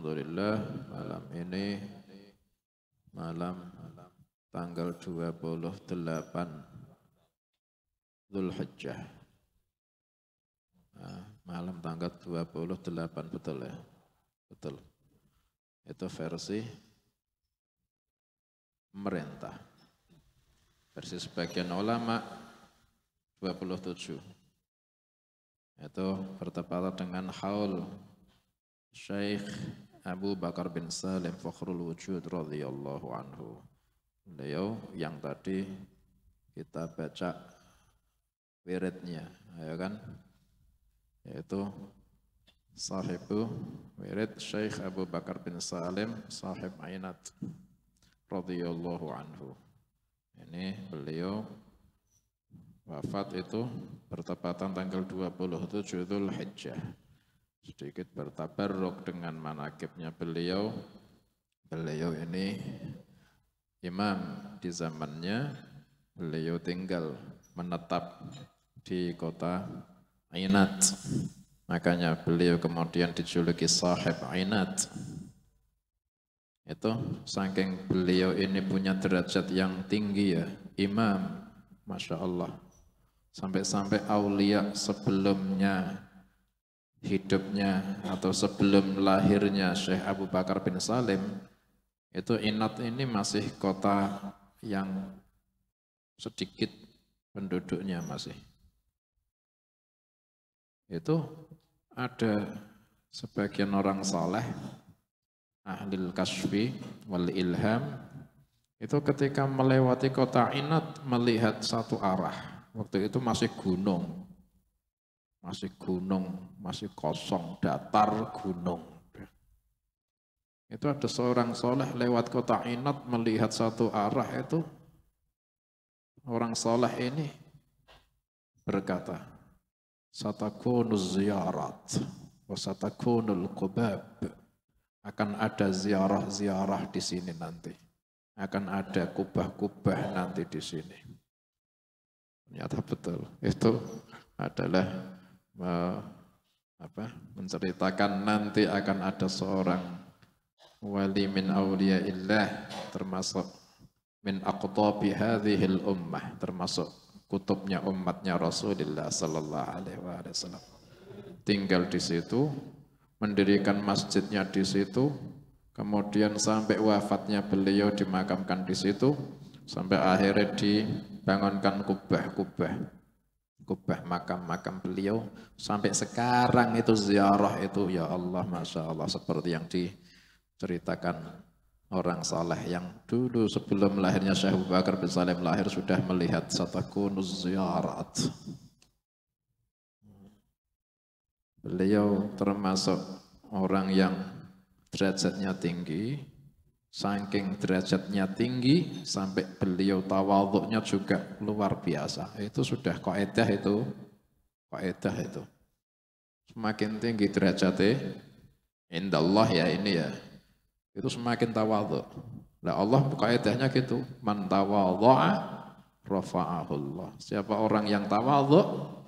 Alhamdulillah malam ini malam tanggal 28 Zulhijjah. Malam tanggal 28 betul ya? Betul. Itu versi pemerintah. Versi sebagian ulama 27. Itu bertepatan dengan haul Syekh Abu Bakar bin Salim Fakhrul Wujud radhiyallahu anhu. Beliau yang tadi kita baca wiridnya, ya kan? Yaitu sahibu wirid Syekh Abu Bakar bin Salim sahib Ainat radhiyallahu anhu. Ini beliau wafat itu bertepatan tanggal 27 Dzulhijjah. Sedikit bertabarruk dengan manaqibnya beliau. Beliau ini imam di zamannya, beliau tinggal menetap di kota Ainat. Makanya beliau kemudian dijuluki sahib Ainat. Itu saking beliau ini punya derajat yang tinggi ya, imam, Masya Allah. Sampai-sampai aulia sebelumnya hidupnya atau sebelum lahirnya Syekh Abu Bakar bin Salim, itu Ainat ini masih kota yang sedikit penduduknya masih. Itu ada sebagian orang saleh, ahlil kasfi wal ilham, itu ketika melewati kota Ainat melihat satu arah. Waktu itu masih gunung, masih kosong, datar gunung. Itu ada seorang soleh lewat kota Ainat melihat satu arah itu. Orang soleh ini berkata, satakunuz ziyarat wa satakunul qubab. Akan ada ziarah-ziarah di sini nanti. Akan ada kubah-kubah nanti di sini. Ternyata betul. Itu adalah menceritakan nanti akan ada seorang wali min awliyaillah, termasuk min aqtabi hadhil ummah, termasuk kutubnya umatnya Rasulullah sallallahu alaihi wasallam. Tinggal di situ, mendirikan masjidnya di situ, kemudian sampai wafatnya beliau dimakamkan di situ, sampai akhirnya dibangunkan kubah makam beliau. Sampai sekarang itu ziarah itu, ya Allah, Masya Allah, seperti yang diceritakan orang saleh yang dulu sebelum lahirnya Syekh Abu Bakar bin Salim lahir sudah melihat satakunuz ziyarat. Beliau termasuk orang yang derajatnya tinggi, saking derajatnya tinggi sampai beliau tawadhu'nya juga luar biasa. Itu sudah kaidah itu. Semakin tinggi derajatnya indallah ya ini ya, itu semakin tawadhu'. Nah Allah kaidahnya gitu, man tawadhu'a rafa'ahullah. Siapa orang yang tawadhu'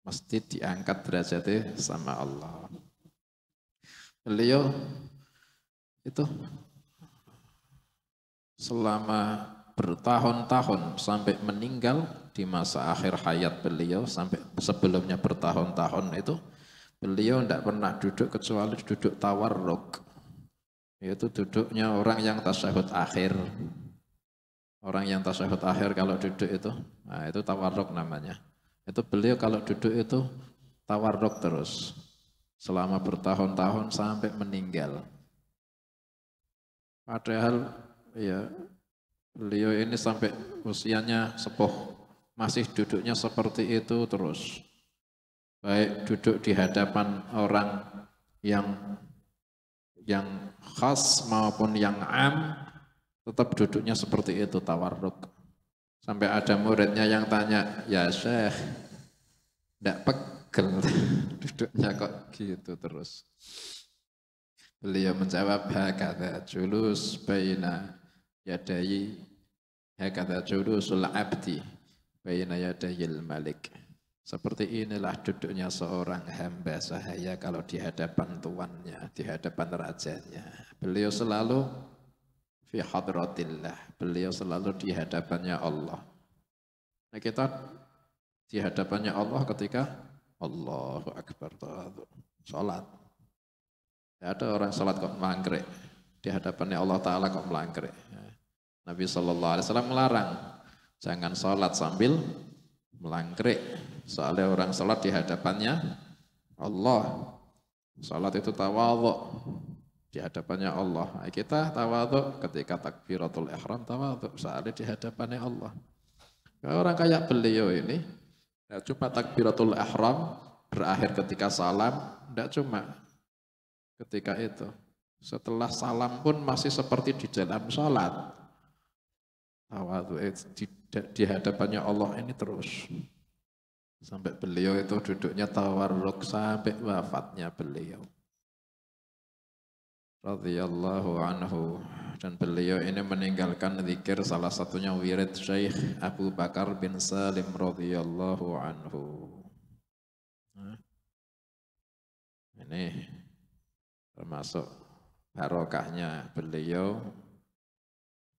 mesti diangkat derajatnya sama Allah. Beliau itu selama bertahun-tahun sampai meninggal di masa akhir hayat beliau, sampai sebelumnya bertahun-tahun itu beliau tidak pernah duduk kecuali duduk tawarruk. Yaitu duduknya orang yang tasyahud akhir. Orang yang tasyahud akhir kalau duduk itu, nah itu tawarruk namanya. Itu beliau kalau duduk itu tawarruk terus selama bertahun-tahun sampai meninggal. Padahal ya beliau ini sampai usianya sepuh masih duduknya seperti itu terus. Baik duduk di hadapan orang yang khas maupun yang am, tetap duduknya seperti itu tawarruk. Sampai ada muridnya yang tanya, ya Syekh, tidak pegel duduknya kok gitu terus. Beliau menjawab, hakadha julus baina yadayi, hakadha julusul abdi baina yadayil malik. Seperti inilah duduknya seorang hamba sahaya kalau di hadapan tuannya, di hadapan rajanya. Beliau selalu fi hadratillah, beliau selalu di hadapannya Allah. Nah, kita di hadapannya Allah ketika Allahu Akbar, salat. Tidak ada orang salat kok melangkrik. Di hadapannya Allah Ta'ala kok melangkrik. Nabi SAW melarang, jangan salat sambil melangkrik. Soalnya orang salat di hadapannya Allah. Salat itu tawadhu di hadapannya Allah. Kita tawadhu ketika takbiratul ihram, tawadhu soalnya di hadapannya Allah. Orang kayak beliau ini, tidak cuma takbiratul ihram berakhir ketika salam, tidak cuma ketika itu. Setelah salam pun masih seperti di dalam salat. Tawadhu di hadapannya Allah ini terus. Sampai beliau itu duduknya tawarruk sampai wafatnya beliau. Radhiyallahu anhu. Dan beliau ini meninggalkan zikir salah satunya wirid Syekh Abu Bakar bin Salim radhiyallahu anhu. Ini termasuk barokahnya beliau,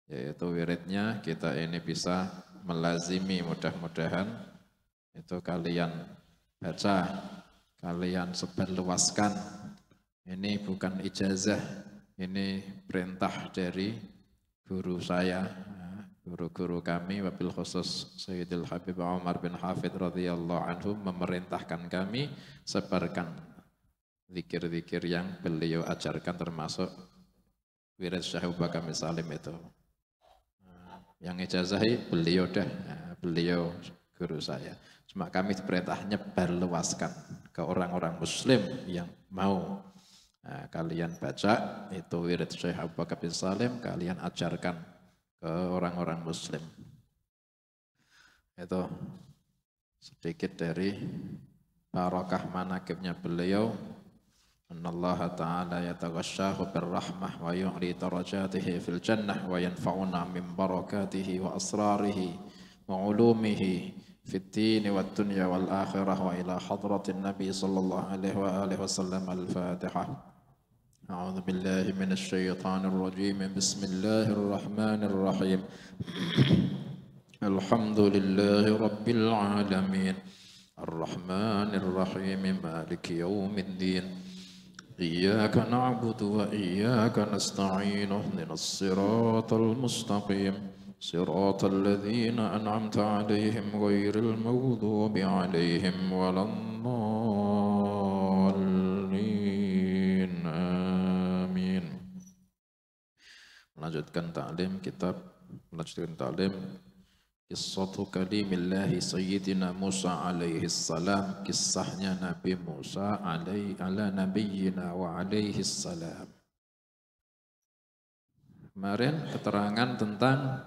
yaitu wiridnya kita ini bisa melazimi, mudah-mudahan itu kalian baca, kalian sebarluaskan. Ini bukan ijazah, ini perintah dari guru saya, guru-guru kami, wabil khusus Sayyidil Habib Umar bin Hafidh radhiyallahu anhu memerintahkan kami sebarkan zikir-zikir yang beliau ajarkan, termasuk wirid Syekh Abu Bakar bin Salim itu. Yang ijazahi beliau beliau guru saya. Cuma kami diperintah nyebarluaskan ke orang-orang muslim yang mau. Nah, kalian baca itu wirid Syekh Abu Bakar bin Salim, kalian ajarkan ke orang-orang muslim. Itu sedikit dari barakah manakibnya beliau. Innallaha ta'ala yataghasyahu birrahmah wa yu'li darajatihi fil jannah wa yanfa'una min barakatihi wa asrarihi wa ulumihi في الدين والدنيا والآخرة وإلى حضرة النبي صلى الله عليه وآله وسلم. الفاتحة. أعوذ بالله من الشيطان الرجيم. بسم الله الرحمن الرحيم. الحمد لله رب العالمين الرحمن الرحيم مالك يوم الدين إياك نعبد وإياك نستعين اهدنا الصراط المستقيم صراط الذين أنعمت عليهم غير المغضوب عليهم ولا الضالين آمين. Melanjutkan taklim Qissatu kalimillahi Sayyidina Musa alaihi salam, kisahnya Nabi Musa ala nabiyyina wa alaihi salam. Kemarin keterangan tentang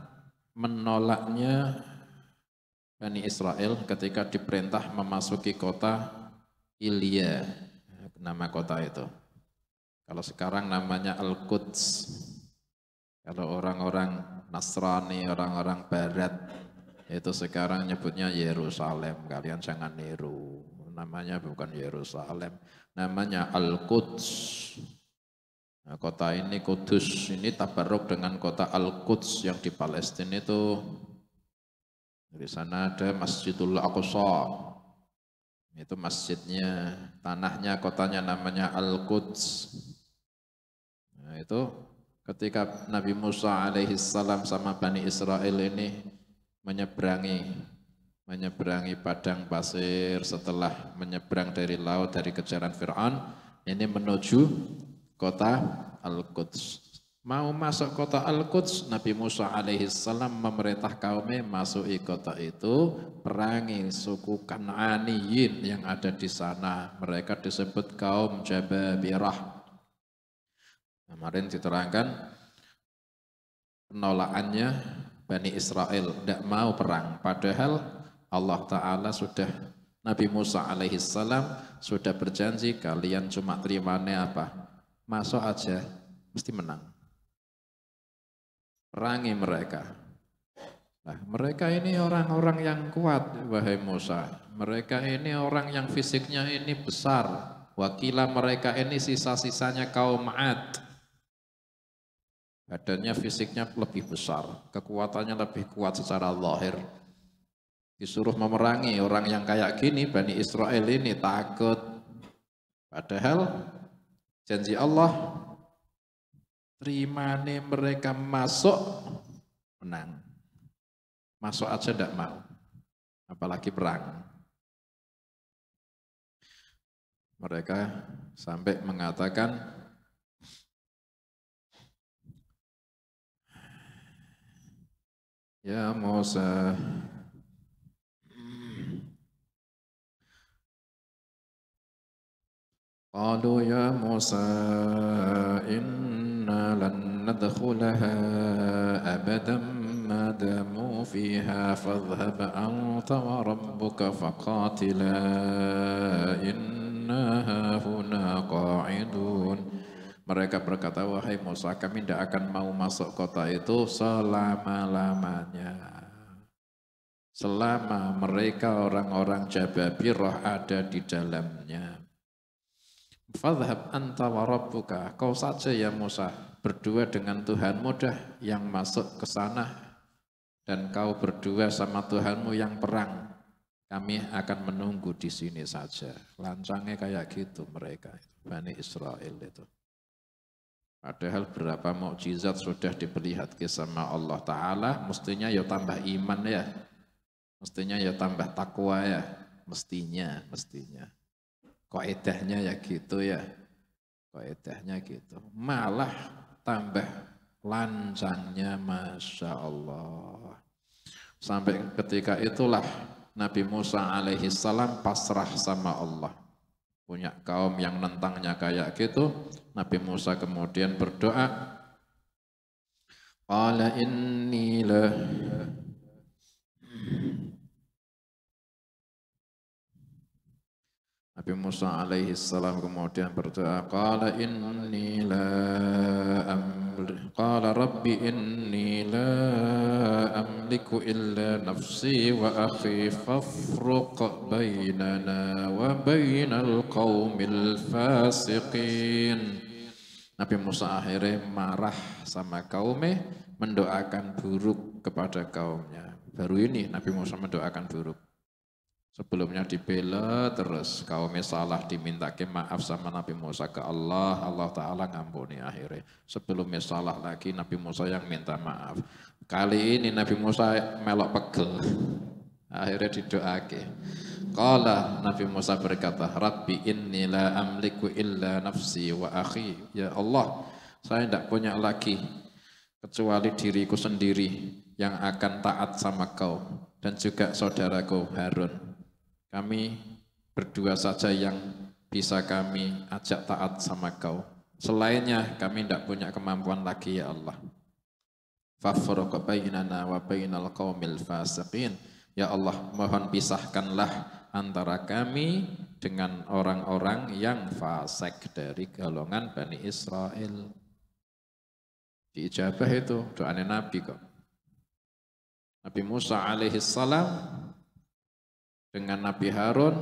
menolaknya Bani Israel ketika diperintah memasuki kota Ilya, nama kota itu. Kalau sekarang namanya Al-Quds. Kalau orang-orang Nasrani, orang-orang Barat, itu sekarang nyebutnya Yerusalem. Kalian jangan niru. Namanya bukan Yerusalem, namanya Al-Quds. Nah, kota ini Kudus, ini tabarruk dengan kota Al-Quds yang di Palestina itu. Di sana ada Masjidul Aqsa. Itu masjidnya, tanahnya, kotanya namanya Al-Quds. Nah, itu ketika Nabi Musa alaihi salam sama Bani Israel ini menyeberangi padang pasir, setelah menyeberang dari laut, dari kejaran Fir'aun, ini menuju kota Al-Quds. Mau masuk kota Al-Quds, Nabi Musa alaihi salam memerintah kaumnya masuki kota itu, perangi suku Kan'aniyin yang ada di sana. Mereka disebut kaum Jababirah. Kemarin diterangkan penolakannya Bani Israel, tidak mau perang. Padahal Allah Ta'ala sudah, Nabi Musa alaihi salam sudah berjanji, kalian cuma terimanya apa? Masuk aja, mesti menang. Perangi mereka. Nah, mereka ini orang-orang yang kuat, wahai Musa. Mereka ini orang yang fisiknya ini besar. Wakilah mereka ini sisa-sisanya kaum Ad. Badannya fisiknya lebih besar, kekuatannya lebih kuat secara lahir. Disuruh memerangi orang yang kayak gini, Bani Israel ini takut. Padahal janji Allah, terimane mereka masuk, menang. Masuk aja tidak mau, apalagi perang. Mereka sampai mengatakan, ya Musa, qalu ya Musa, inna lan nadkhulaha abadan ما داموا فيها فاذهب أنت وربك فقاتلا إنا هنا قاعدون. Mereka berkata, wahai Musa, kami tidak akan mau masuk kota itu selama-lamanya. Selama mereka orang-orang Jababirah ada di dalamnya. Fadhhab anta wa rabbuka, kau saja ya Musa, berdua dengan Tuhanmu dah yang masuk ke sana. Dan kau berdua sama Tuhanmu yang perang. Kami akan menunggu di sini saja. Lancangnya kayak gitu mereka, Bani Israel itu. Padahal berapa mukjizat sudah diperlihatkan sama Allah Ta'ala, mestinya ya tambah iman ya. Mestinya ya tambah takwa ya. Mestinya. Kaedahnya ya gitu ya. Kaedahnya gitu. Malah tambah lancangnya, Masya Allah. Sampai ketika itulah Nabi Musa alaihi salam pasrah sama Allah. Punya kaum yang nentangnya kayak gitu, Nabi Musa kemudian berdoa, Qala inni la Nabi Musa alaihi salam kemudian berdoa, Qala Rabbi inni la amliku illa nafsi wa akhi fafruq bainana wa bainal qaumil fasiqin. Nabi Musa akhirnya marah sama kaumnya, mendoakan buruk kepada kaumnya. Baru ini Nabi Musa mendoakan buruk. Sebelumnya dibela terus, kaumnya salah diminta maaf sama Nabi Musa ke Allah, Allah Ta'ala ngampuni akhirnya. Sebelumnya salah lagi, Nabi Musa yang minta maaf. Kali ini Nabi Musa melok pegel, akhirnya didoake. Qala Nabi Musa berkata, Rabbi inni la amliku illa nafsi wa akhi. Ya Allah, saya tidak punya lagi kecuali diriku sendiri yang akan taat sama kau dan juga saudaraku Harun. Kami berdua saja yang bisa kami ajak taat sama kau. Selainnya kami tidak punya kemampuan lagi ya Allah. Fafruq bainana wa bainal qaumil fasiqin. Ya Allah, mohon pisahkanlah antara kami dengan orang-orang yang fasik dari golongan Bani Israel. Diijabah itu doanya Nabi kok. Nabi Musa alaihi salam dengan Nabi Harun,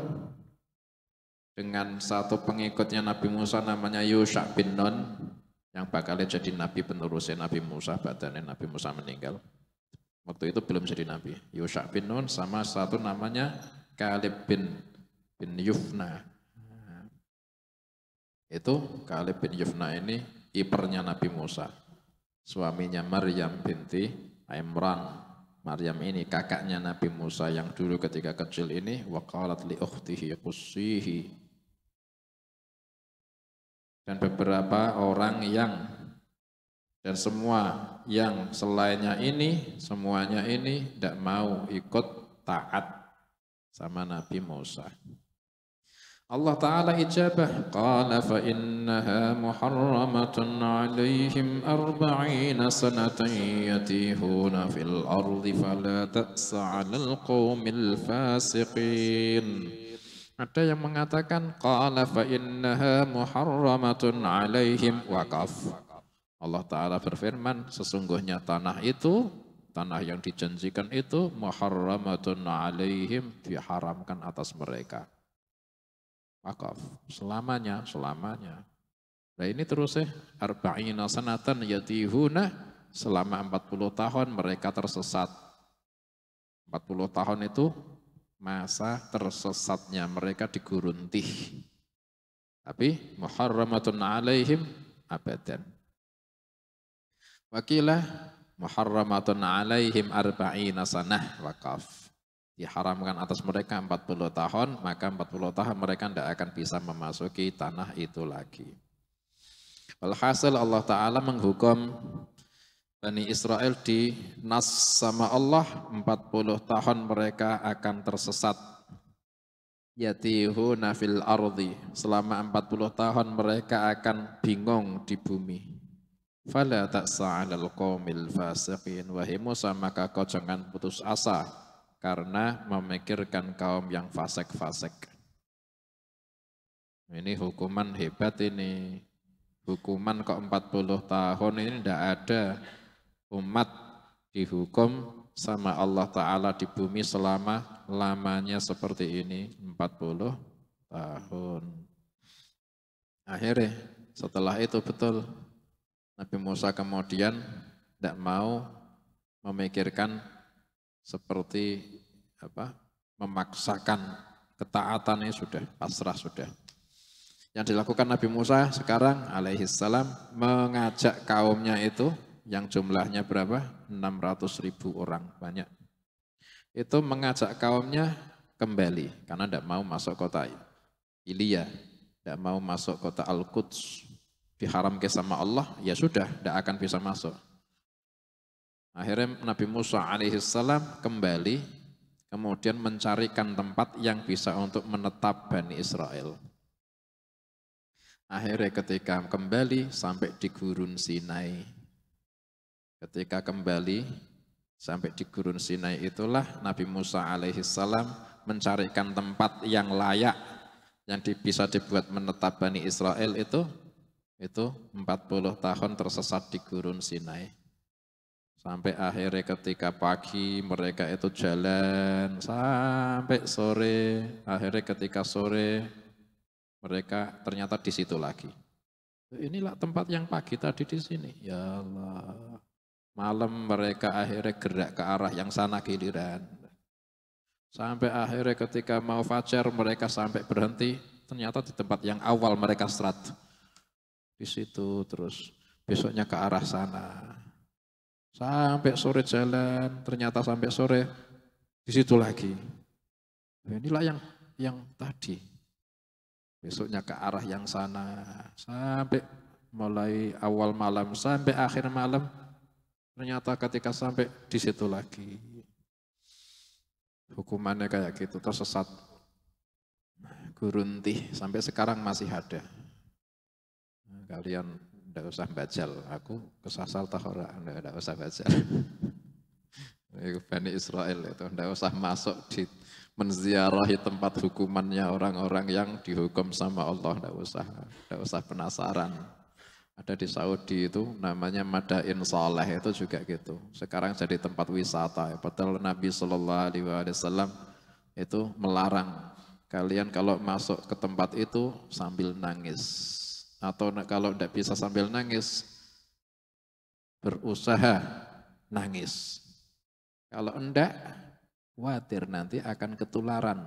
dengan satu pengikutnya Nabi Musa namanya Yusha bin Nun, yang bakalnya jadi Nabi penerusnya Nabi Musa, badannya Nabi Musa meninggal. Waktu itu belum jadi Nabi. Yusha bin Nun sama satu namanya Kalib bin Yufna. Itu Kalib bin Yufna ini iparnya Nabi Musa. Suaminya Maryam binti Imran. Maryam ini kakaknya Nabi Musa yang dulu ketika kecil ini waqalat li ukhtihi qussihi. Dan beberapa orang yang dan semua yang selainnya ini, semuanya ini tidak mau ikut taat sama Nabi Musa. Allah Ta'ala ijabah, qala fa innaha muharramatun alaihim 40 sanatan yatihuna fil ardi fala ta'sa 'alal qaumil fasiqin. Ada yang mengatakan qala fa innaha muharramatun alaihim waqaf. Allah Ta'ala berfirman, sesungguhnya tanah itu tanah yang dijanjikan itu muharramatun alaihim, diharamkan atas mereka. Wakaf, selamanya. Nah ini terus arba'ina sanatan yatihuna, selama 40 tahun mereka tersesat. 40 tahun itu masa tersesatnya mereka di gurun Tih. Tapi muharramatun alaihim abadan. Wakilah muharramatun alaihim arba'ina sanah, wakaf. Diharamkan atas mereka 40 tahun, maka 40 tahun mereka tidak akan bisa memasuki tanah itu lagi. Walhasil Allah Ta'ala menghukum Bani Israel di nas sama Allah, 40 tahun mereka akan tersesat. Yatihuna fil ardi, selama 40 tahun mereka akan bingung di bumi. Fala ta'sa 'alal qaumil fasiqin, wahai Musa maka kau jangan putus asa karena memikirkan kaum yang fasik-fasik. Ini hukuman hebat ini. Hukuman kok 40 tahun ini tidak ada umat dihukum sama Allah Ta'ala di bumi selama lamanya seperti ini, 40 tahun. Akhirnya setelah itu betul Nabi Musa kemudian tidak mau memikirkan seperti memaksakan ketaatan, ini sudah pasrah sudah. Yang dilakukan Nabi Musa sekarang alaihissalam mengajak kaumnya itu yang jumlahnya berapa? 600.000 orang, banyak. Itu mengajak kaumnya kembali karena tidak mau masuk kota Ilya, tidak mau masuk kota Al-Quds, diharamkan sama Allah, ya sudah tidak akan bisa masuk. Akhirnya Nabi Musa alaihissalam kembali, kemudian mencarikan tempat yang bisa untuk menetap Bani Israel. Akhirnya ketika kembali sampai di Gurun Sinai. Ketika kembali sampai di Gurun Sinai itulah Nabi Musa alaihissalam mencarikan tempat yang layak, yang bisa dibuat menetap Bani Israel itu 40 tahun tersesat di Gurun Sinai. Sampai akhirnya ketika pagi mereka itu jalan sampai sore, akhirnya ketika sore mereka ternyata di situ lagi. Inilah tempat yang pagi tadi di sini. Ya Allah. Malam mereka akhirnya gerak ke arah yang sana giliran. Sampai akhirnya ketika mau fajar mereka sampai berhenti, ternyata di tempat yang awal mereka start. Di situ terus besoknya ke arah sana. Sampai sore jalan, ternyata sampai sore di situ lagi. Inilah yang tadi. Besoknya ke arah yang sana, sampai mulai awal malam sampai akhir malam, ternyata ketika sampai di situ lagi. Hukumannya kayak gitu, tersesat. Gurun Tih sampai sekarang masih ada. Kalian tidak usah bajal, aku kesasal tahora, tidak usah bajal. Bani Israel itu tidak usah masuk di menziarahi tempat hukumannya orang-orang yang dihukum sama Allah, tidak usah penasaran. Ada di Saudi itu namanya Madain Saleh itu juga gitu. Sekarang jadi tempat wisata. Padahal Nabi SAW itu melarang kalian kalau masuk ke tempat itu sambil nangis. Atau kalau tidak bisa sambil nangis, berusaha nangis. Kalau enggak, khawatir nanti akan ketularan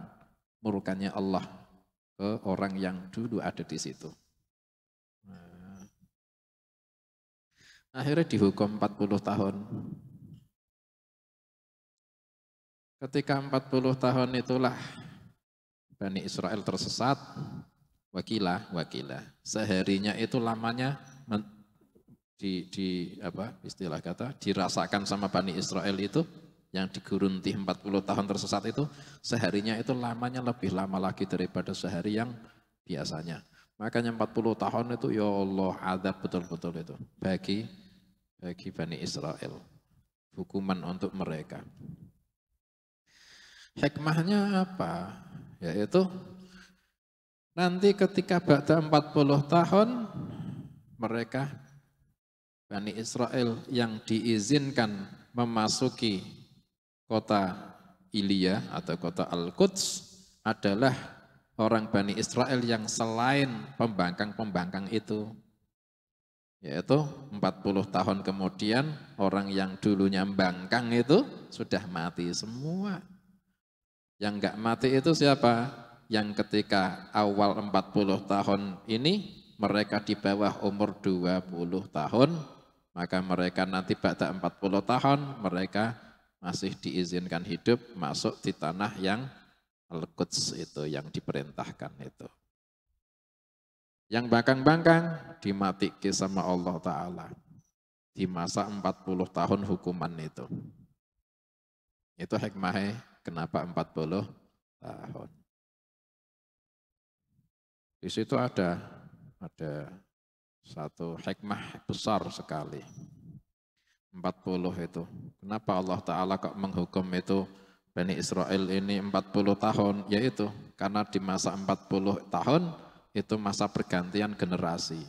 murkanya Allah ke orang yang dulu ada di situ. Akhirnya dihukum 40 tahun. Ketika 40 tahun itulah Bani Israel tersesat, wakilah. Seharinya itu lamanya istilah kata dirasakan sama Bani Israel itu yang di Gurun Tih 40 tahun tersesat itu, seharinya itu lamanya lebih lama lagi daripada sehari yang biasanya. Makanya 40 tahun itu ya Allah azab betul-betul itu bagi Bani Israel. Hukuman untuk mereka. Hikmahnya apa? Yaitu nanti ketika ba'da 40 tahun mereka Bani Israel yang diizinkan memasuki kota Ilya atau kota Al-Quds adalah orang Bani Israel yang selain pembangkang-pembangkang itu. Yaitu 40 tahun kemudian orang yang dulunya membangkang itu sudah mati semua. Yang enggak mati itu siapa? Yang ketika awal 40 tahun ini mereka di bawah umur 20 tahun, maka mereka nanti pada 40 tahun mereka masih diizinkan hidup masuk di tanah yang Al-Quds itu, yang diperintahkan itu. Yang bangkang-bangkang dimatikan sama Allah Ta'ala di masa 40 tahun hukuman itu. Itu hikmahnya kenapa 40 tahun. Di situ ada satu hikmah besar sekali. 40 itu. Kenapa Allah Ta'ala kok menghukum itu Bani Israel ini 40 tahun? Yaitu karena di masa 40 tahun itu masa pergantian generasi.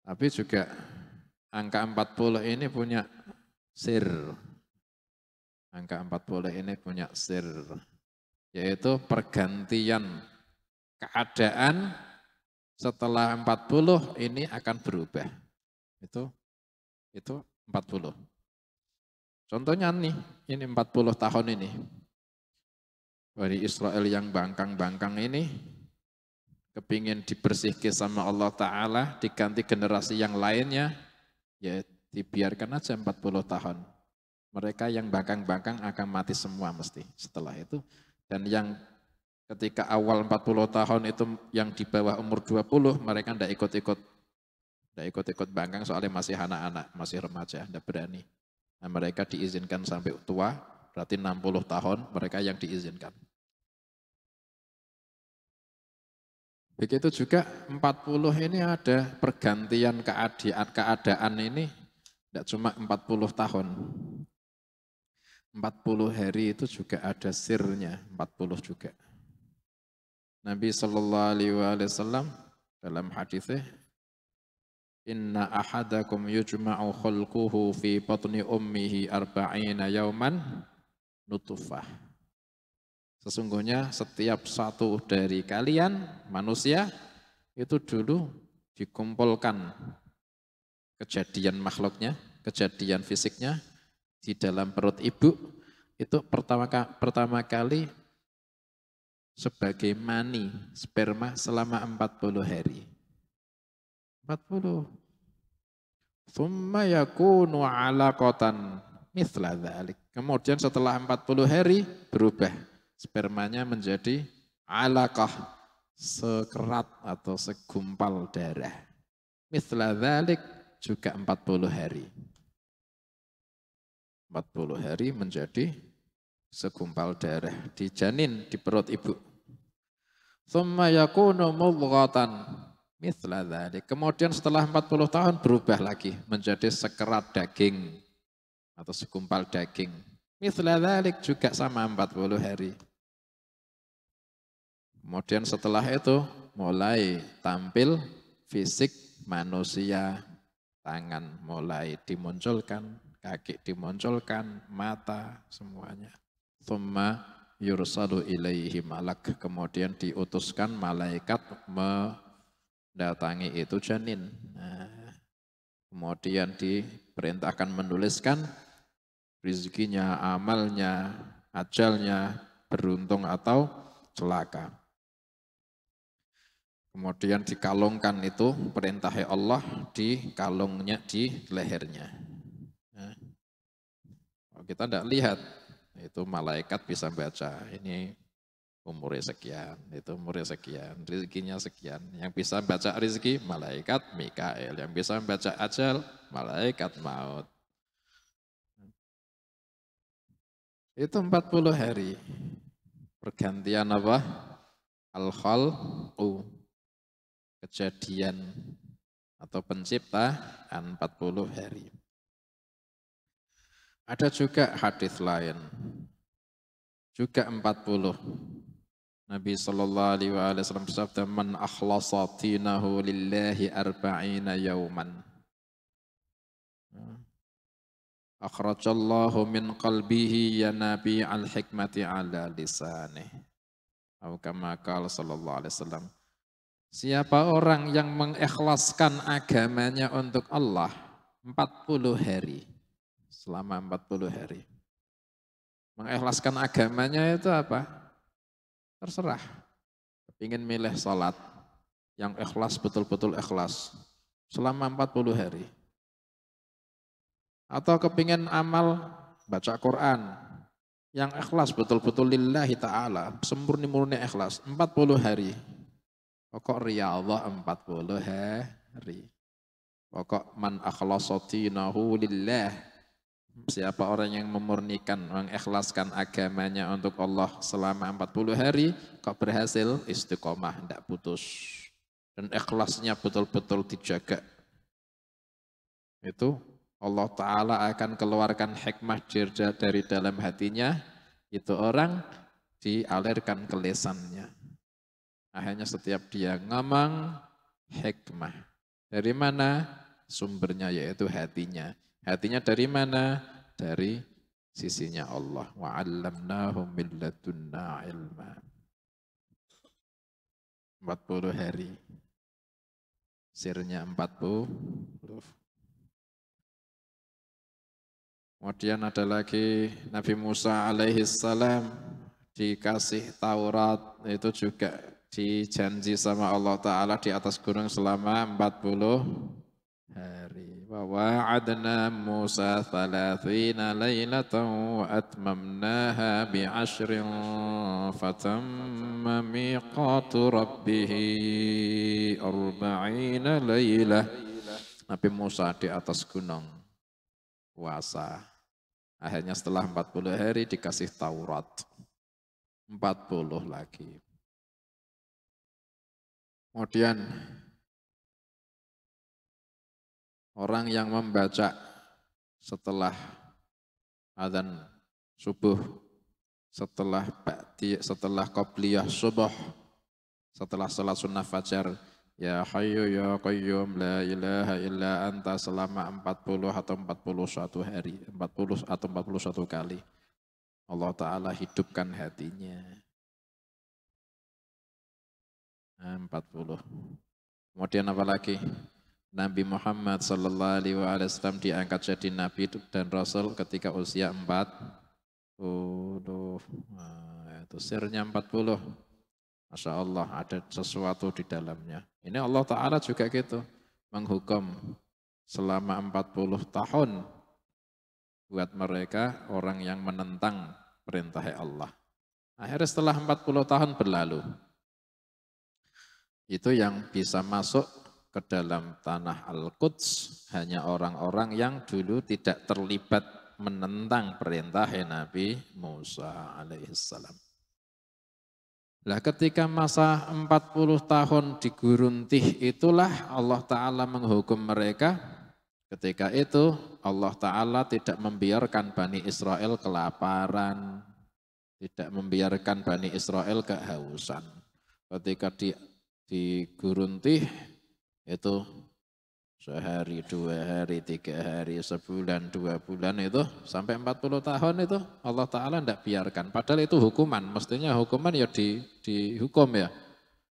Tapi juga angka 40 ini punya sir. Angka 40 ini punya sir. Yaitu pergantian keadaan setelah 40 ini akan berubah. Itu 40. Contohnya nih, ini 40 tahun ini. Bani Israel yang bangkang-bangkang ini kepingin dibersihkan sama Allah Ta'ala, diganti generasi yang lainnya, ya dibiarkan aja 40 tahun. Mereka yang bangkang-bangkang akan mati semua mesti setelah itu. Dan yang ketika awal 40 tahun itu yang di bawah umur 20, mereka tidak ikut-ikut bangkang soalnya masih anak-anak, masih remaja, tidak berani. Nah, mereka diizinkan sampai tua, berarti 60 tahun mereka yang diizinkan. Begitu juga 40 ini ada pergantian keadaan ini, tidak cuma 40 tahun. 40 hari itu juga ada sirnya, 40 juga. Nabi Shallallahu Alaihi Wasallam dalam hadisnya, Inna ahadakum yujma'u khulquhu fi batni ummihi arba'ina yauman nutufah. Sesungguhnya setiap satu dari kalian manusia itu dulu dikumpulkan kejadian makhluknya, kejadian fisiknya di dalam perut ibu itu pertama kali sebagai mani, sperma selama 40 hari. 40. Tsumma yakunu 'alaqatan mithla dzalik. Kemudian setelah 40 hari berubah spermanya menjadi 'alaqah, sekerat atau segumpal darah. Mithla dzalik juga 40 hari. 40 hari menjadi segumpal darah di janin di perut ibu. Tsumma yakunu mudghatan mithla dzalik. Kemudian setelah 40 tahun berubah lagi menjadi sekerat daging atau segumpal daging. Mithla dzalik juga sama 40 hari. Kemudian setelah itu mulai tampil fisik manusia, tangan mulai dimunculkan, kaki dimunculkan, mata semuanya. Tsumma yursalu ilaihi malak, kemudian diutuskan malaikat mendatangi itu janin. Nah, kemudian diperintahkan menuliskan rezekinya, amalnya, ajalnya, beruntung atau celaka. Kemudian dikalungkan itu perintah Allah, dikalungnya di lehernya. Nah, kita tidak lihat, itu malaikat bisa baca, ini umurnya sekian, itu umurnya sekian, rezekinya sekian. Yang bisa baca rezeki, malaikat Mikael. Yang bisa baca ajal, malaikat maut. Itu 40 hari. Pergantian apa? Al-khalqu. Kejadian atau penciptaan 40 hari. Ada juga hadis lain, juga 40. Nabi Shallallahu Alaihi Wasallam bersabda, "Man akhlasa dinahu lillahi arba'ina yauman." Akhrajallahu min qalbihi ya nabi al-hikmati ala lisanih. Atau kama qala sallallahu alaihi wasallam. Siapa orang yang mengikhlaskan agamanya untuk Allah 40 hari. Selama 40 hari. Mengikhlaskan agamanya itu apa? Terserah. Ingin milih salat yang ikhlas, betul-betul ikhlas. Selama 40 hari. Atau kepingin amal baca Quran yang ikhlas betul-betul lillahi ta'ala, sempurni-murni ikhlas 40 hari. Pokok riyadhah 40 hari. Pokok man akhlasatinahu lillah. Siapa orang yang memurnikan, mengikhlaskan agamanya untuk Allah selama 40 hari, kok berhasil istiqomah, tidak putus. Dan ikhlasnya betul-betul dijaga. Itu Allah Ta'ala akan keluarkan hikmah dari dalam hatinya, itu orang dialirkan ke lisannya. Akhirnya setiap dia ngomong hikmah. Dari mana? Sumbernya yaitu hatinya. Hatinya dari mana? Dari sisinya Allah. Wa 'allamnahum min ladunna ilma. 40 hari. Sirnya 40. Kemudian ada lagi Nabi Musa alaihi salam dikasih Taurat, itu juga dijanji sama Allah Ta'ala di atas gunung selama 40 hari. Wa wa'adna Musa 30 laylatan wa atmamnaha bi'ashrin fatamma miqatu rabbih 40 laylah. Nabi Musa di atas gunung puasa. Akhirnya setelah 40 hari dikasih Taurat. 40 lagi. Kemudian orang yang membaca setelah adzan subuh, setelah qobliyah subuh, setelah salat sunnah fajar, ya Hayyu ya Qayyum la ilaha illa anta selama 40 atau 41 hari, 40 atau 41 kali. Allah Ta'ala hidupkan hatinya. 40. Kemudian apa lagi? Nabi Muhammad sallallahu alaihi wasallam diangkat jadi nabi dan rasul ketika usia 40. Nah, itu sirnya 40. Masya Allah ada sesuatu di dalamnya. Ini Allah Ta'ala juga gitu. Menghukum selama 40 tahun buat mereka orang yang menentang perintah Allah. Akhirnya setelah 40 tahun berlalu. Itu yang bisa masuk ke dalam tanah Al-Quds hanya orang-orang yang dulu tidak terlibat menentang perintah Nabi Musa alaihissalam. Nah, ketika masa 40 tahun di gurun Tih itulah Allah Ta'ala menghukum mereka. Ketika itu Allah Ta'ala tidak membiarkan Bani Israel kelaparan, tidak membiarkan Bani Israel kehausan. Ketika di gurun Tih itu sehari, 2 hari, 3 hari, sebulan, 2 bulan itu sampai 40 tahun itu Allah Ta'ala tidak biarkan. Padahal itu hukuman, mestinya hukuman ya dihukum ya.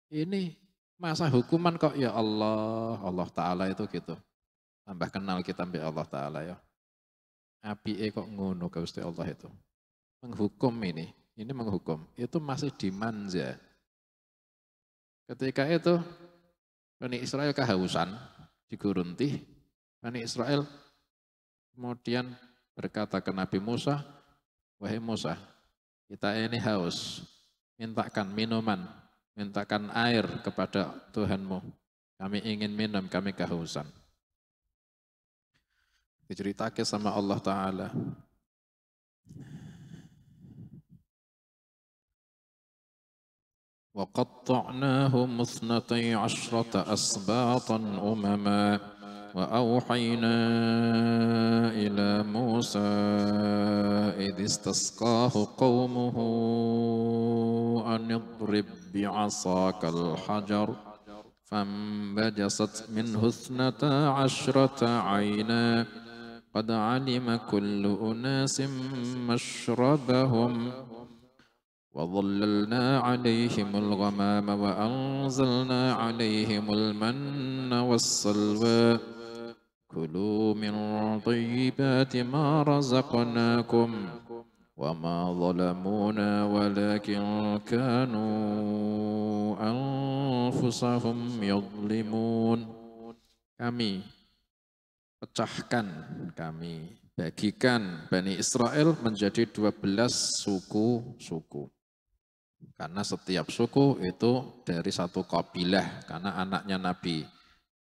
Ini masa hukuman kok ya Allah, Allah Ta'ala itu gitu. Tambah kenal kita sampai Allah Ta'ala ya. Api kok ngono ke Gusti Allah itu. Menghukum ini menghukum. Itu masih dimanja. Ketika itu Bani Israel kehausan di gurun Tih. Bani Israel kemudian berkata ke Nabi Musa, wahai Musa, kita ini haus, mintakan minuman, mintakan air kepada Tuhanmu. Kami ingin minum, kami kehausan. Diceritakan sama Allah Ta'ala. وقطعناهم 12 أسباطا أمما وأوحينا إلى موسى إذ استسقاه قومه أن اضرب بعصاك الحجر فانبجست منه 12 عينا قد علم كل أناس مشربهم وظللنا عليهم الغمام وأنزلنا عليهم المن والسلوى كلوا من طيبات ما رزقناكم وما ظلمونا ولكن كانوا أنفسهم يظلمون. Kami pecahkan, kami bagikan Bani Israel menjadi 12 suku-suku. Karena setiap suku itu dari satu kabilah, karena anaknya Nabi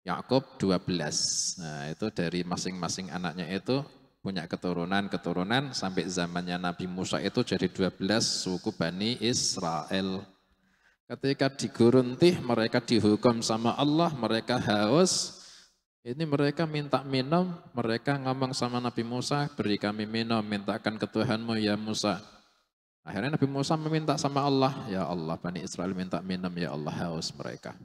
Yakub 12. Nah, itu dari masing-masing anaknya itu punya keturunan-keturunan sampai zamannya Nabi Musa itu jadi 12 suku Bani Israel. Ketika diguruntih, mereka dihukum sama Allah, mereka haus. Ini mereka minta minum, mereka ngomong sama Nabi Musa, beri kami minum, mintakan ke Tuhanmu ya Musa. Akhirnya Nabi Musa meminta sama Allah, ya Allah, Bani Israel minta minum, ya Allah, haus mereka.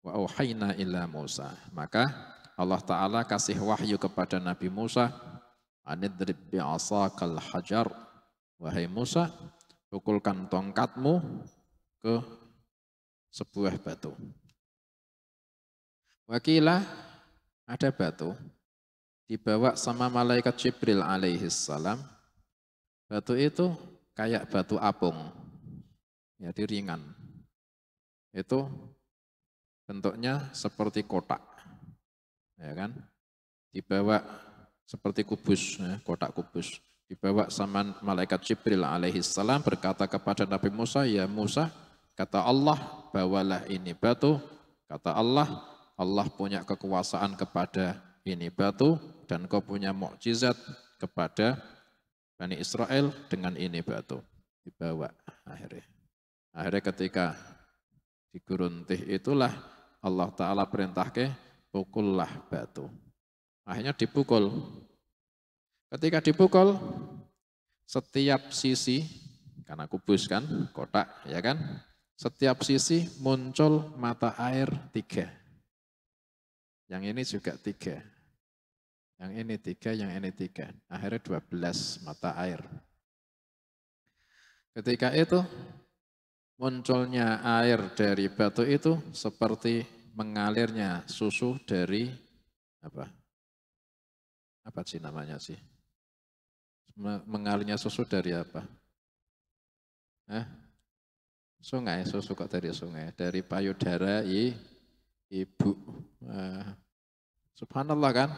Wa auhayna ila Musa. Maka Allah Ta'ala kasih wahyu kepada Nabi Musa, anidrib bi'asakal hajar. Wahai Musa, pukulkan tongkatmu ke sebuah batu. Wakilah ada batu dibawa sama malaikat Jibril alaihi salam. Batu itu kayak batu apung, jadi ringan. Itu bentuknya seperti kotak, ya kan? Dibawa seperti kubus, ya, kotak kubus. Dibawa sama malaikat Jibril alaihi salam, berkata kepada Nabi Musa, ya Musa, kata Allah, bawalah ini batu. Kata Allah, Allah punya kekuasaan kepada ini batu dan kau punya mukjizat kepada Bani Israel dengan ini batu. Dibawa akhirnya ketika diguruntih itulah Allah Ta'ala perintahkan pukullah batu. Akhirnya dipukul. Ketika dipukul, setiap sisi, karena kubus kan, kotak ya kan, setiap sisi muncul mata air 3. Yang ini juga 3. Yang ini 3, yang ini 3. Akhirnya 12 mata air. Ketika itu munculnya air dari batu itu seperti mengalirnya susu dari apa sih namanya sih? Mengalirnya susu dari apa? Sungai, susu kok dari sungai? Dari payudara ibu. Subhanallah kan?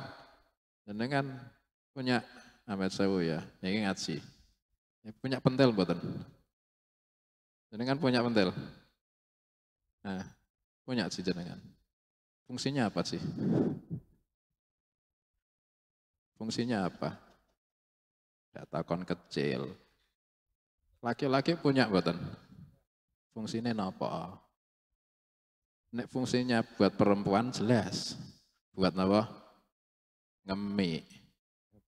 Dengan punya Ahmad Sawu ya, ini ngaji. Punya pentil mboten? Jenengan punya pentil? Nah, punya sih jenengan. Fungsinya apa sih? Fungsinya apa? Datakon kecil. Laki-laki punya mboten? Fungsinya apa? Nek fungsinya buat perempuan jelas. Buat apa? Ngemi.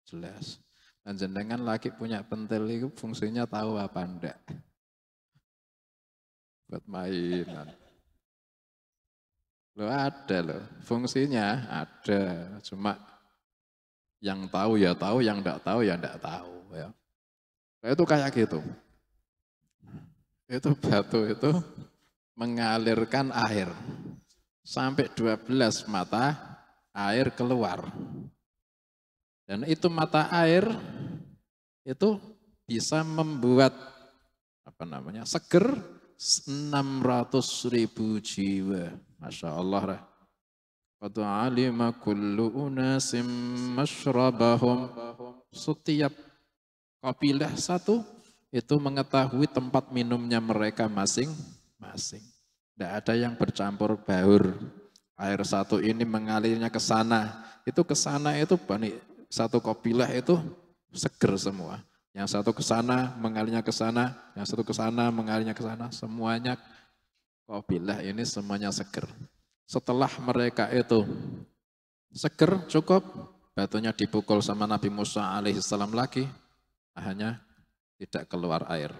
Jelas. Dan jenengan laki punya pentil itu fungsinya tahu apa enggak? Buat mainan. Loh ada loh. Fungsinya ada. Cuma yang tahu ya tahu, yang enggak tahu ya enggak tahu. Ya. Nah, itu kayak gitu. Itu batu itu mengalirkan air. Sampai 12 mata air keluar. Dan itu mata air itu bisa membuat seger 600.000 jiwa. Masya Allah. Qad alima kullu unasim mashrabahum. Setiap kabilah satu itu mengetahui tempat minumnya mereka masing-masing. Tidak ada yang bercampur baur. Air satu ini mengalirnya ke sana. Itu ke sana itu satu kabilah itu seger semua. Yang satu ke sana mengalirnya ke sana, yang satu ke sana mengalirnya ke sana. Semuanya kabilah ini semuanya seger. Setelah mereka itu seger cukup, batunya dipukul sama Nabi Musa alaihissalam lagi, akhirnya tidak keluar air.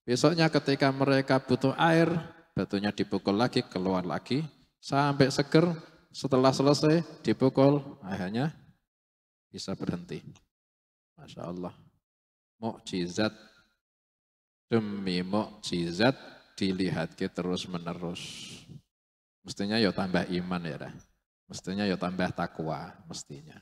Besoknya ketika mereka butuh air, batunya dipukul lagi, keluar lagi, sampai seger, Setelah selesai dipukul, akhirnya bisa berhenti. Masya Allah. Mukjizat demi mukjizat dilihat terus menerus. Mestinya ya tambah iman ya. Mestinya ya tambah takwa, mestinya.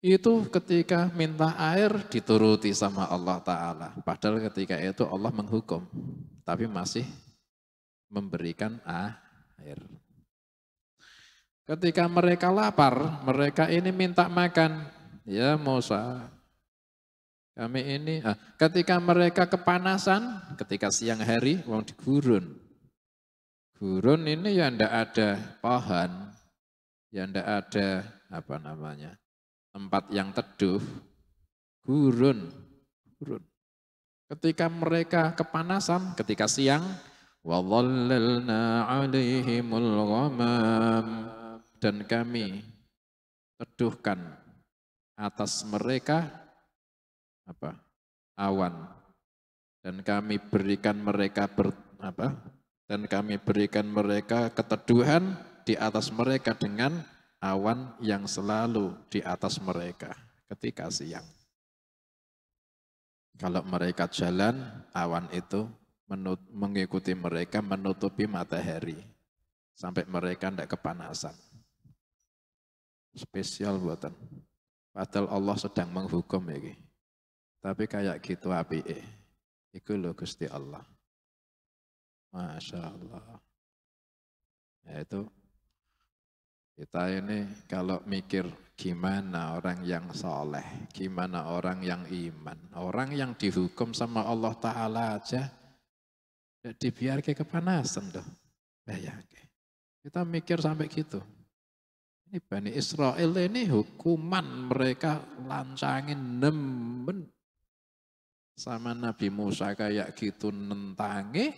Itu ketika minta air dituruti sama Allah Ta'ala. Padahal ketika itu Allah menghukum. Tapi masih memberikan air. Ketika mereka lapar, mereka ini minta makan. Ya Musa, kami ini. Ketika mereka kepanasan, ketika siang hari, wong di gurun. Gurun ini ya ndak ada pohon, ya ndak ada apa namanya, tempat yang teduh, gurun. Ketika mereka kepanasan, ketika siang, وَظَلَّلْنَا عَلَيْهِمُ الْغَمَامِ, dan kami teduhkan atas mereka awan, dan kami berikan mereka dan kami berikan mereka keteduhan di atas mereka dengan awan yang selalu di atas mereka ketika siang. Kalau mereka jalan, awan itu mengikuti mereka, menutupi matahari sampai mereka tidak kepanasan. Spesial buatan. Padahal Allah sedang menghukum ya. Tapi kayak gitu apike. Iku lho Gusti Allah. Masya Allah. Ya itu kita ini kalau mikir gimana orang yang soleh, gimana orang yang iman, orang yang dihukum sama Allah Ta'ala aja dibiarkan kepanasan doh. Bayangke. Kita mikir sampai gitu. Ini Bani Israel ini hukuman mereka lancangin nemen sama Nabi Musa kayak gitu nentangi,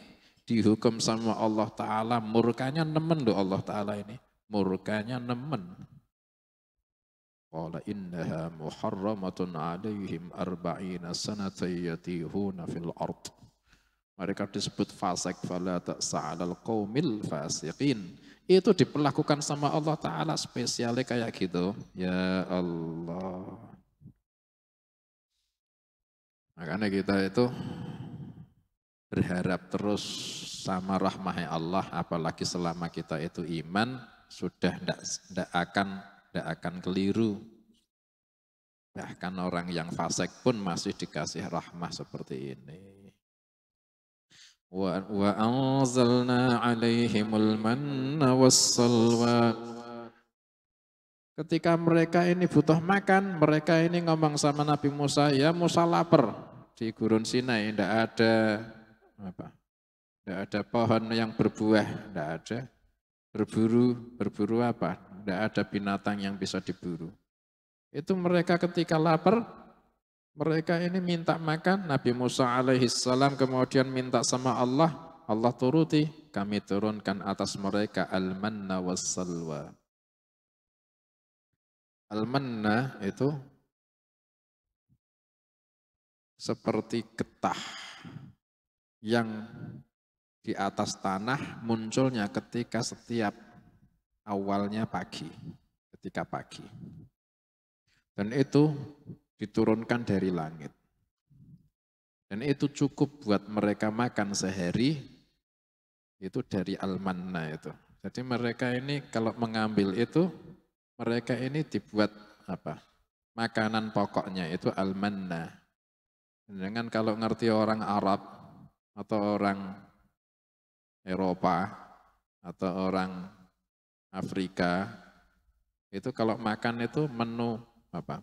dihukum sama Allah Ta'ala, murkanya nemen doh Allah Ta'ala ini. Murkanya nemen. Qala innaha muharramatun alaihim arba'ina sanatan yatihuna fil ard. Mereka disebut fasik, fala ta'sa 'alal qaumil fasiqin. Itu diperlakukan sama Allah Ta'ala spesialnya kayak gitu. Ya Allah. Makanya kita itu berharap terus sama rahmah Allah, apalagi selama kita itu iman, sudah tidak akan keliru. Bahkan orang yang fasik pun masih dikasih rahmah seperti ini. Wa anzalna 'alaihimul manna wassalwa. Ketika mereka ini butuh makan, mereka ini ngomong sama Nabi Musa, ya Musa lapar di Gurun Sinai, tidak ada pohon yang berbuah, tidak ada. Berburu apa? Tidak ada binatang yang bisa diburu. Itu mereka ketika lapar, mereka ini minta makan, Nabi Musa alaihissalam kemudian minta sama Allah, Allah turuti, kami turunkan atas mereka al-manna was-salwa. Al-manna itu seperti getah yang di atas tanah munculnya ketika setiap awalnya pagi, ketika pagi. Dan itu diturunkan dari langit. Dan itu cukup buat mereka makan sehari, itu dari al-manna itu. Jadi mereka ini kalau mengambil itu, mereka ini dibuat makanan pokoknya itu al-manna. Dengan kalau ngerti orang Arab atau orang Eropa atau orang Afrika, itu kalau makan itu menu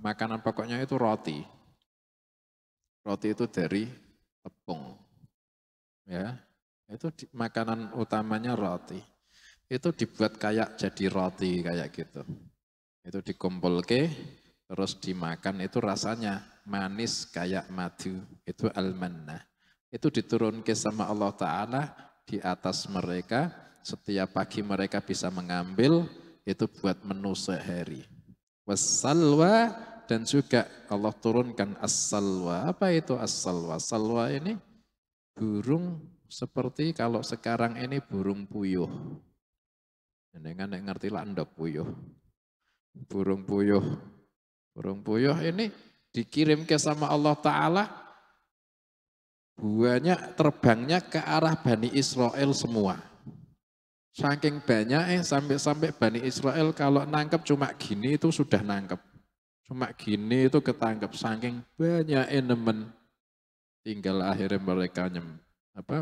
makanan pokoknya itu roti. Roti itu dari tepung. Ya. Itu makanan utamanya roti. Itu dibuat kayak jadi roti kayak gitu. Itu dikumpulke terus dimakan, itu rasanya manis kayak madu. Itu al-manna. Itu diturunke sama Allah Ta'ala di atas mereka, setiap pagi mereka bisa mengambil, itu buat menu sehari. Wassalwa, dan juga Allah turunkan as-salwa. Apa itu as-salwa? Salwa ini burung seperti kalau sekarang ini burung puyuh. Jenengan nek ngerti lah ndok puyuh. Burung puyuh. Burung puyuh ini dikirim ke sama Allah Ta'ala, buahnya terbangnya ke arah Bani Israel semua. Saking banyak sampai Bani Israel kalau nangkep cuma gini itu sudah nangkep. Cuma gini itu ketangkep. Saking banyak nemen. Tinggal akhirnya mereka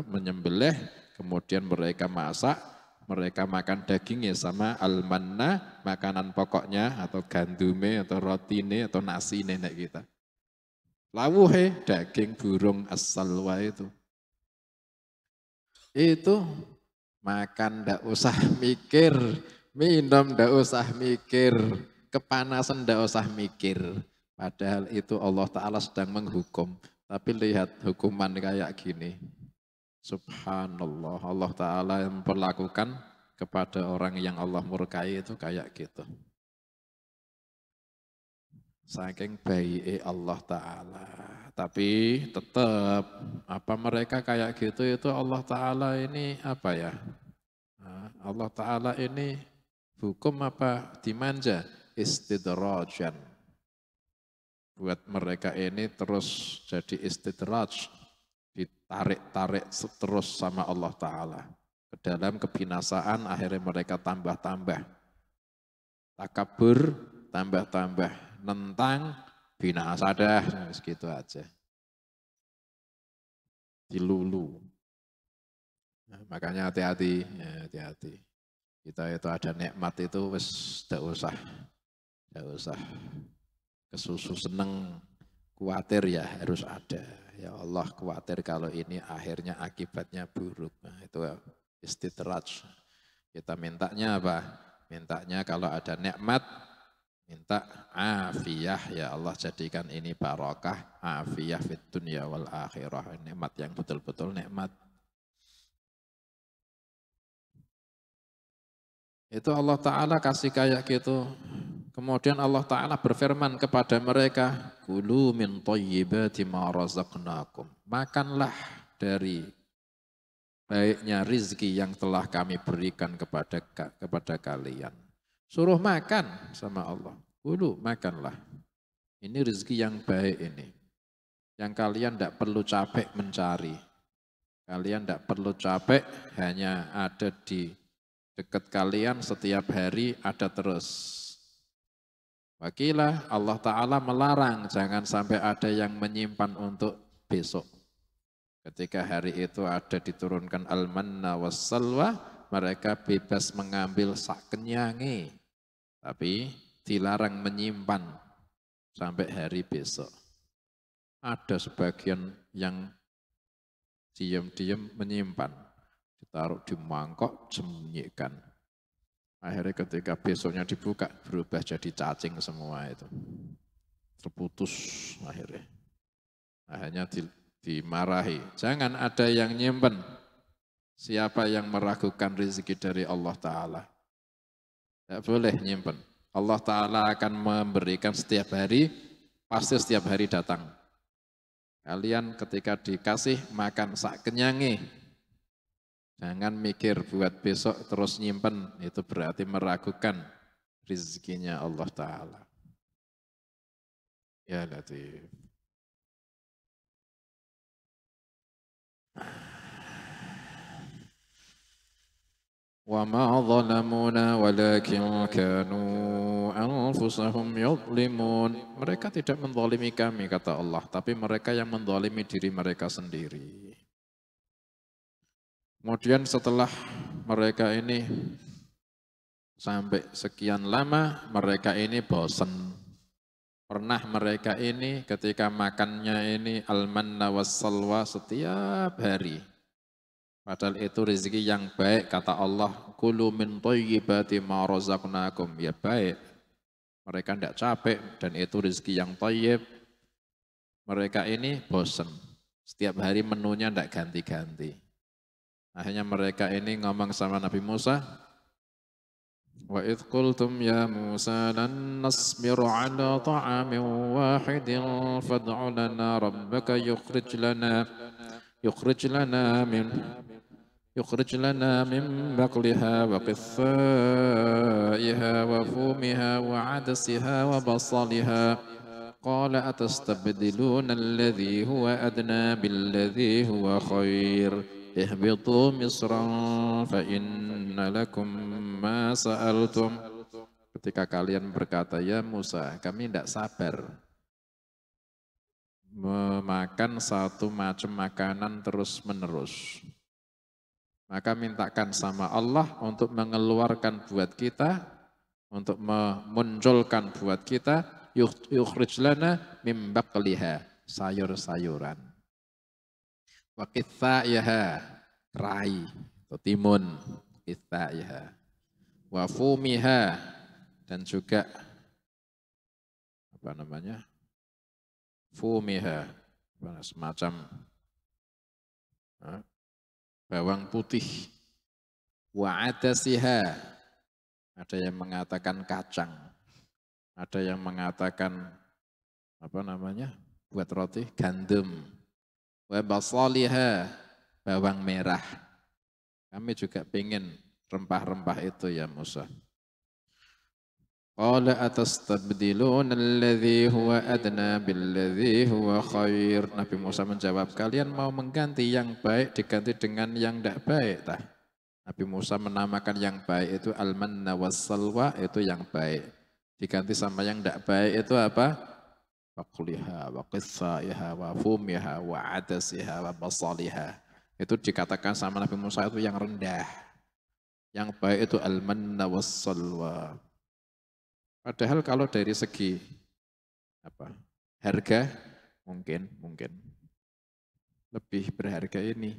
menyembelih, kemudian mereka masak, mereka makan dagingnya sama al-manna, makanan pokoknya atau gandume atau rotine atau nasi nenek kita. Lawuhe daging burung as-salwa itu. Itu makan ndak usah mikir, minum ndak usah mikir, kepanasan ndak usah mikir. Padahal itu Allah Ta'ala sedang menghukum. Tapi lihat hukuman kayak gini. Subhanallah, Allah Ta'ala yang memperlakukan kepada orang yang Allah murkai itu kayak gitu. Saking baik Allah Ta'ala. Tapi tetap mereka kayak gitu itu Allah Ta'ala ini apa ya? Allah Ta'ala ini hukum dimanja? Istidrajan. Buat mereka ini terus jadi istidraj, ditarik-tarik terus sama Allah Ta'ala. Ke dalam kebinasaan akhirnya mereka tambah-tambah. Takabur, tambah-tambah. Nentang, binasa dah, segitu aja. Dilulu. Nah, makanya hati-hati, ya, hati-hati. Kita itu ada nikmat itu wis tidak usah kesusu seneng, khawatir ya harus ada. Ya Allah khawatir kalau ini akhirnya akibatnya buruk. Nah, itu istidraj. Kita mintanya apa? Mintanya kalau ada nikmat, minta afiyah ya Allah jadikan ini barokah, afiyah fit dunya wal akhirah. Nikmat yang betul-betul nikmat. Itu Allah Ta'ala kasih kayak gitu. Kemudian Allah Ta'ala berfirman kepada mereka, Kulu min thayyibati ma razaqnakum. Makanlah dari baiknya rizki yang telah kami berikan kepada kalian. Suruh makan sama Allah. Kulu makanlah. Ini rizki yang baik ini. Yang kalian tidak perlu capek mencari. Kalian tidak perlu capek, hanya ada di dekat kalian setiap hari ada terus. Wakilah Allah Ta'ala melarang jangan sampai ada yang menyimpan untuk besok. Ketika hari itu ada diturunkan al-manna was-salwa, mereka bebas mengambil sak kenyangi. Tapi dilarang menyimpan sampai hari besok. Ada sebagian yang diam-diam menyimpan. Ditaruh di mangkok, sembunyikan. Akhirnya ketika besoknya dibuka, berubah jadi cacing semua itu. Terputus akhirnya. Akhirnya dimarahi. Jangan ada yang nyimpen. Siapa yang meragukan rezeki dari Allah Ta'ala. Tidak boleh nyimpen. Allah Ta'ala akan memberikan setiap hari, pasti setiap hari datang. Kalian ketika dikasih makan sak kenyangi, jangan mikir buat besok terus nyimpen, itu berarti meragukan rezekinya Allah Ta'ala. Ya Latif. Wa ma zalamuna walakin kanu anfusahum yadlimun. Mereka tidak menzalimi kami, kata Allah, tapi mereka yang menzalimi diri mereka sendiri. Kemudian setelah mereka ini sampai sekian lama, mereka ini bosan. Pernah mereka ini ketika makannya ini al-manna was-salwa setiap hari. Padahal itu rezeki yang baik, kata Allah, kulu min thayyibati ma razaqnakum. Ya baik. Mereka tidak capek dan itu rezeki yang thayyib. Mereka ini bosan. Setiap hari menunya tidak ganti-ganti. Akhirnya mereka ini ngomong sama Nabi Musa, wa idh qultum ya Musa lan nasbiru ala ta'amin wahidin fad'u lana rabbaka yukhrij lana يخرج لنا من بقلها وقثائها وفومها وعدسها وبصلها قال أتستبدلون الذي هو أدنى بالذي هو خير اهبطوا مصرا فإن لكم ما سألتم. Ketika kalian berkata, ya Musa, kami tidak sabar memakan satu macam makanan terus menerus. Maka mintakan sama Allah untuk mengeluarkan buat kita, untuk memunculkan buat kita, yukhrij lana mim baqliha, sayur-sayuran. Wa qithaiha, rai atau timun, qithaiha. Wa fumiha, dan juga apa namanya? Fumiha, semacam bawang putih. Wa adasiha, ada yang mengatakan kacang, ada yang mengatakan apa namanya, buat roti, gandum. Wa basaliha, bawang merah. Kami juga pengen rempah-rempah itu ya Musa. Qala atastabdiluna alladhi huwa adna billadhi huwa khair. Nabi Musa menjawab, kalian mau mengganti yang baik diganti dengan yang tidak baik tah? Nabi Musa menamakan yang baik itu al-manna was-salwa, itu yang baik. Diganti sama yang tidak baik itu apa? Faqliha wa qithaiha wa fumiha wa adasiha wa basaliha. Itu dikatakan sama Nabi Musa itu yang rendah. Yang baik itu al-manna was-salwa. Padahal kalau dari segi apa, harga mungkin lebih berharga ini.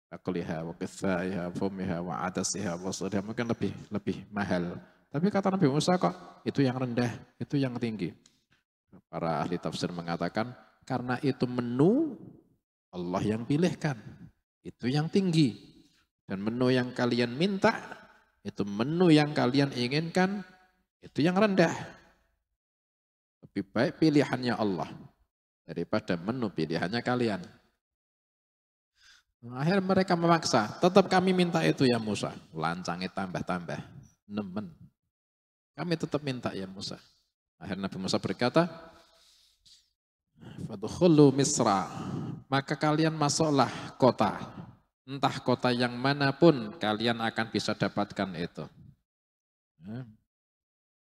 Faqliha wa qithaiha fumiha wa adasiha wa basaliha, mungkin lebih mahal. Tapi kata Nabi Musa kok itu yang rendah, itu yang tinggi. Para ahli tafsir mengatakan karena itu menu Allah yang pilihkan, itu yang tinggi. Dan menu yang kalian minta, itu menu yang kalian inginkan, itu yang rendah. Lebih baik pilihannya Allah daripada menu pilihannya kalian. Akhirnya mereka memaksa, tetap kami minta itu ya Musa. Lancangnya tambah-tambah, nemen. Kami tetap minta ya Musa. Akhirnya Nabi Musa berkata, fadkhulu Misra, maka kalian masuklah kota. Entah kota yang manapun kalian akan bisa dapatkan itu.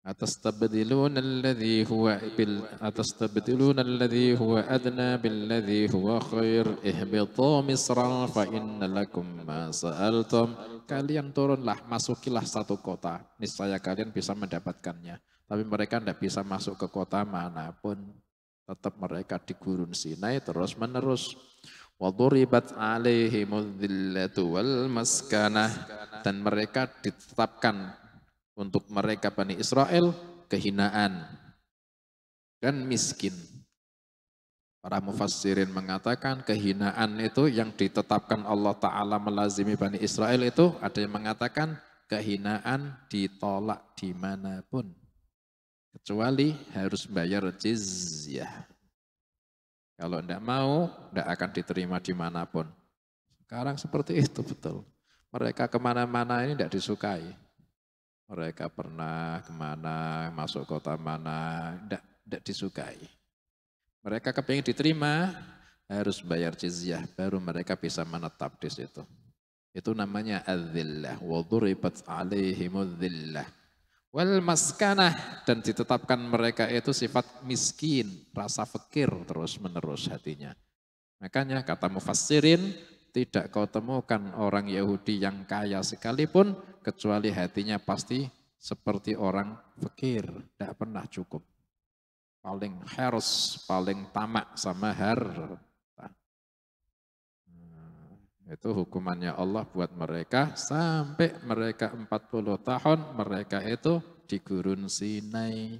Atastabdiluna alladhi huwa adna billadhi huwa khair ihbitu misran fa inna lakum ma sa'altum. Kalian turunlah, masukilah satu kota, niscaya kalian bisa mendapatkannya. Tapi mereka tidak bisa masuk ke kota manapun, tetap mereka di gurun Sinai terus menerus. Wa duribat alaihimudz dzillatu wal maskanah, dan mereka ditetapkan untuk mereka Bani Israel kehinaan dan miskin. Para mufassirin mengatakan kehinaan itu yang ditetapkan Allah Ta'ala melazimi Bani Israel itu, ada yang mengatakan kehinaan ditolak dimanapun. Kecuali harus bayar jizyah. Kalau tidak mau, tidak akan diterima dimanapun. Sekarang seperti itu betul. Mereka kemana-mana ini tidak disukai. Mereka pernah kemana, masuk kota mana, tidak disukai. Mereka kepingin diterima, harus bayar jizyah, baru mereka bisa menetap di situ. Itu namanya adzillah, wa duribat alaihimudz dzillah wal maskanah, dan ditetapkan mereka itu sifat miskin, rasa fakir terus menerus hatinya. Makanya kata mufassirin, tidak kau temukan orang Yahudi yang kaya sekalipun, kecuali hatinya pasti seperti orang fakir, tidak pernah cukup. Paling harus, paling tamak sama harta. Itu hukumannya Allah buat mereka, sampai mereka 40 tahun, mereka itu di gurun Sinai.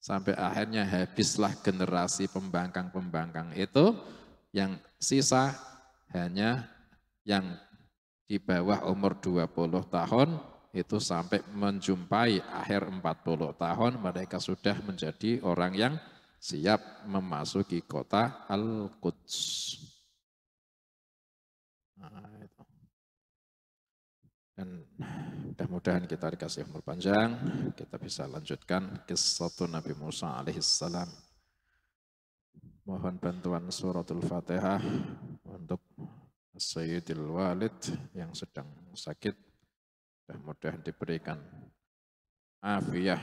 Sampai akhirnya habislah generasi pembangkang-pembangkang itu, yang sisa hanya yang di bawah umur 20 tahun, itu sampai menjumpai akhir 40 tahun, mereka sudah menjadi orang yang siap memasuki kota Al-Quds. Nah, itu. Dan mudah-mudahan kita dikasih umur panjang, kita bisa lanjutkan kisah Nabi Musa alaihissalam. Mohon bantuan suratul Fatihah untuk Sayyidil Walid yang sedang sakit. Mudah-mudahan diberikan afiah,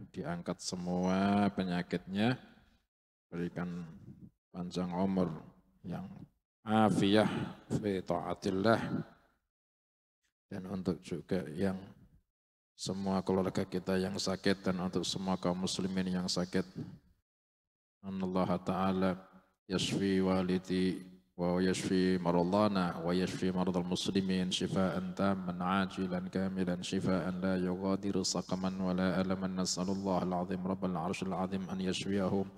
diangkat semua penyakitnya, berikan panjang umur yang afiah fi taatillah. Dan untuk juga yang semua keluarga kita yang sakit dan untuk semua kaum muslimin yang sakit. Allah Ta'ala yashfi walidi wa yashfi maradana wa yashfi maradal muslimin shifaan tamman ajilan kamilan shifaan la yughadiru saqaman wa la alaman nas'alullah al-azim rabbal arshil azim an yashfiyahum.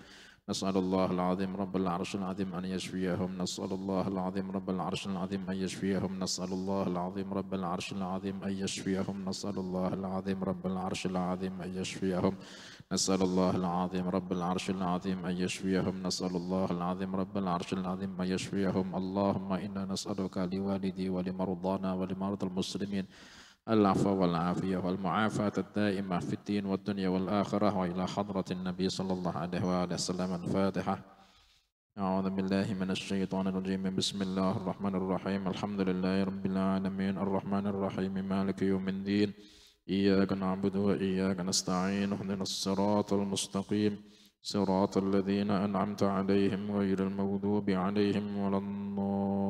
نسأل الله العظيم رب العرش العظيم أن يشفيهم نسأل الله العظيم رب العرش العظيم أن يشفيهم نسأل الله العظيم رب العرش العظيم أن يشفيهم نسأل الله العظيم رب العرش العظيم أن يشفيهم نسأل الله العظيم رب العرش العظيم أن يشفيهم نسأل الله العظيم رب العرش العظيم أن يشفيهم اللهم إنا نسألك لوالدي ولمرضانا ولمرضى المسلمين العفو والعافية والمعافاة الدائمة في الدين والدنيا والآخرة وإلى حضرة النبي صلى الله عليه وآله وسلم. الفاتحة. أعوذ بالله من الشيطان الرجيم. بسم الله الرحمن الرحيم. الحمد لله رب العالمين الرحمن الرحيم مالك يوم الدين إياك نعبد وإياك نستعين اهدنا الصراط المستقيم صراط الذين أنعمت عليهم غير المغضوب عليهم ولا الضالين